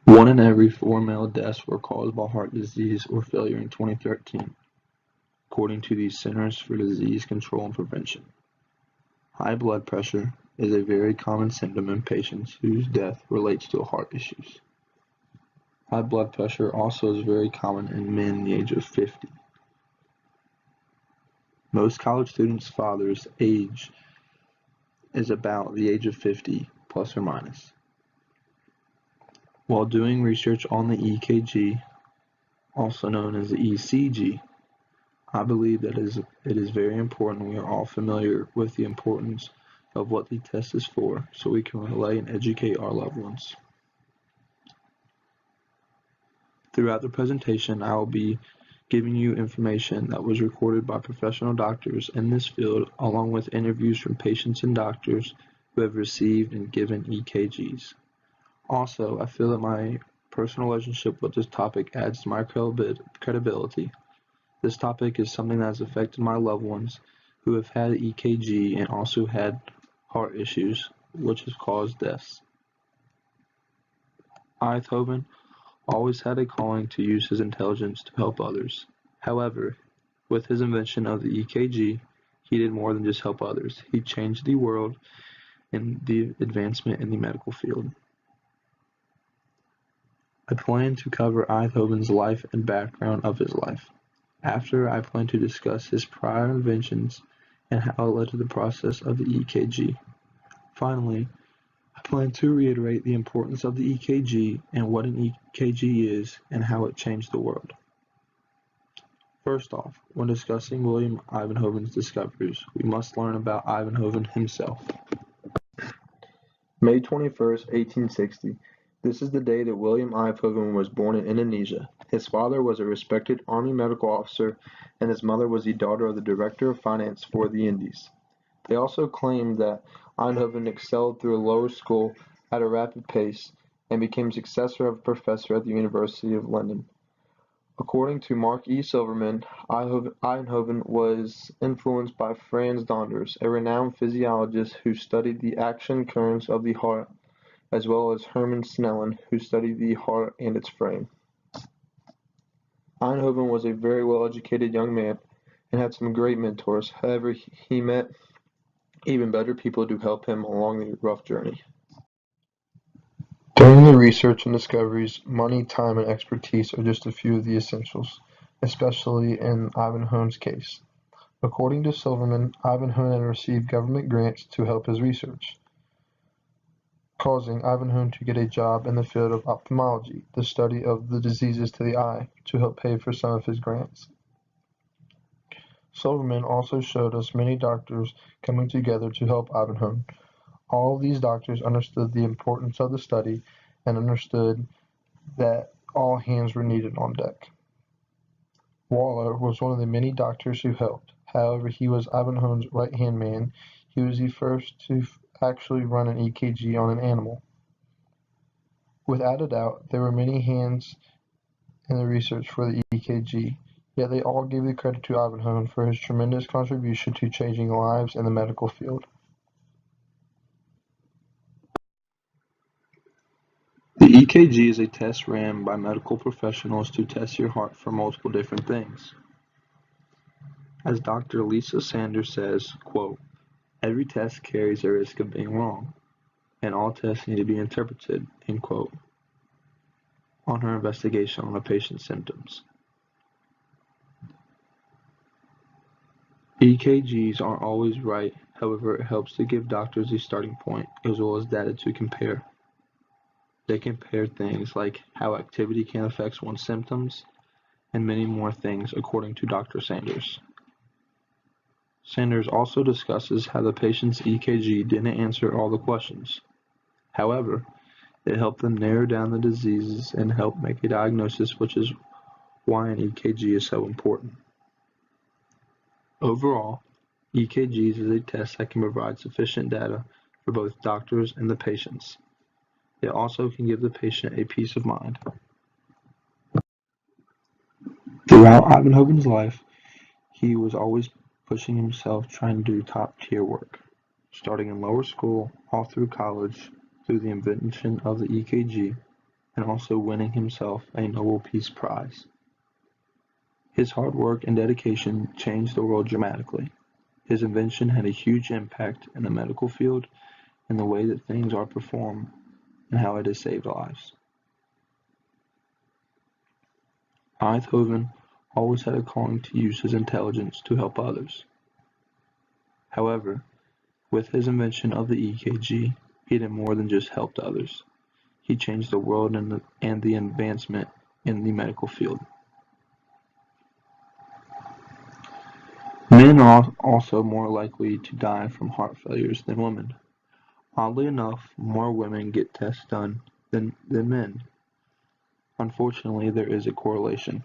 One in every four male deaths were caused by heart disease or failure in 2013, according to the Centers for Disease Control and Prevention. High blood pressure is a very common symptom in patients whose death relates to heart issues. High blood pressure also is very common in men the age of 50. Most college students' fathers' age is about the age of 50, plus or minus. While doing research on the EKG, also known as the ECG, I believe that it is very important we are all familiar with the importance of what the test is for, so we can relay and educate our loved ones. Throughout the presentation, I will be giving you information that was recorded by professional doctors in this field, along with interviews from patients and doctors who have received and given EKGs. Also, I feel that my personal relationship with this topic adds to my credibility. This topic is something that has affected my loved ones who have had EKG and also had heart issues, which has caused deaths. Einthoven always had a calling to use his intelligence to help others. However, with his invention of the EKG, he did more than just help others. He changed the world and the advancement in the medical field. I plan to cover Einthoven's life and background of his life. After, I plan to discuss his prior inventions and how it led to the process of the EKG. Finally, I plan to reiterate the importance of the EKG and what an EKG is and how it changed the world. First off, when discussing Willem Einthoven's discoveries, we must learn about Einthoven himself. May 21st, 1860. This is the day that Willem Einthoven was born in Indonesia. His father was a respected Army medical officer, and his mother was the daughter of the Director of Finance for the Indies. They also claimed that Einthoven excelled through a lower school at a rapid pace and became successor of a professor at the University of London. According to Mark E. Silverman, Einthoven was influenced by Franz Donders, a renowned physiologist who studied the action currents of the heart, as well as Hermann Snellen, who studied the heart and its frame. Einthoven was a very well-educated young man and had some great mentors. However, he met even better people to help him along the rough journey. During the research and discoveries, money, time, and expertise are just a few of the essentials, especially in Einthoven's case. According to Silverman, Einthoven received government grants to help his research, causing Einthoven to get a job in the field of ophthalmology, the study of the diseases to the eye, to help pay for some of his grants. Silverman also showed us many doctors coming together to help Einthoven. All of these doctors understood the importance of the study and understood that all hands were needed on deck. Waller was one of the many doctors who helped. However, he was Einthoven's right-hand man. He was the first to actually run an EKG on an animal. Without a doubt, there were many hands in the research for the EKG, yet they all gave the credit to Einthoven for his tremendous contribution to changing lives in the medical field. The EKG is a test ran by medical professionals to test your heart for multiple different things. As Dr. Lisa Sanders says, quote, "Every test carries a risk of being wrong, and all tests need to be interpreted," end quote, on her investigation on a patient's symptoms. EKGs aren't always right, however, it helps to give doctors a starting point as well as data to compare. They compare things like how activity can affect one's symptoms and many more things according to Dr. Sanders. Sanders also discusses how the patient's EKG didn't answer all the questions. However, it helped them narrow down the diseases and help make a diagnosis, which is why an EKG is so important. Overall, EKGs is a test that can provide sufficient data for both doctors and the patients. It also can give the patient a peace of mind. Throughout Einthoven's life, he was always pushing himself trying to do top-tier work, starting in lower school, all through college, through the invention of the EKG, and also winning himself a Nobel Peace Prize. His hard work and dedication changed the world dramatically. His invention had a huge impact in the medical field, in the way that things are performed, and how it has saved lives. Einthoven always had a calling to use his intelligence to help others. However, with his invention of the EKG, he did more than just help others. He changed the world and the advancement in the medical field. Men are also more likely to die from heart failures than women. Oddly enough, more women get tests done than men. Unfortunately, there is a correlation.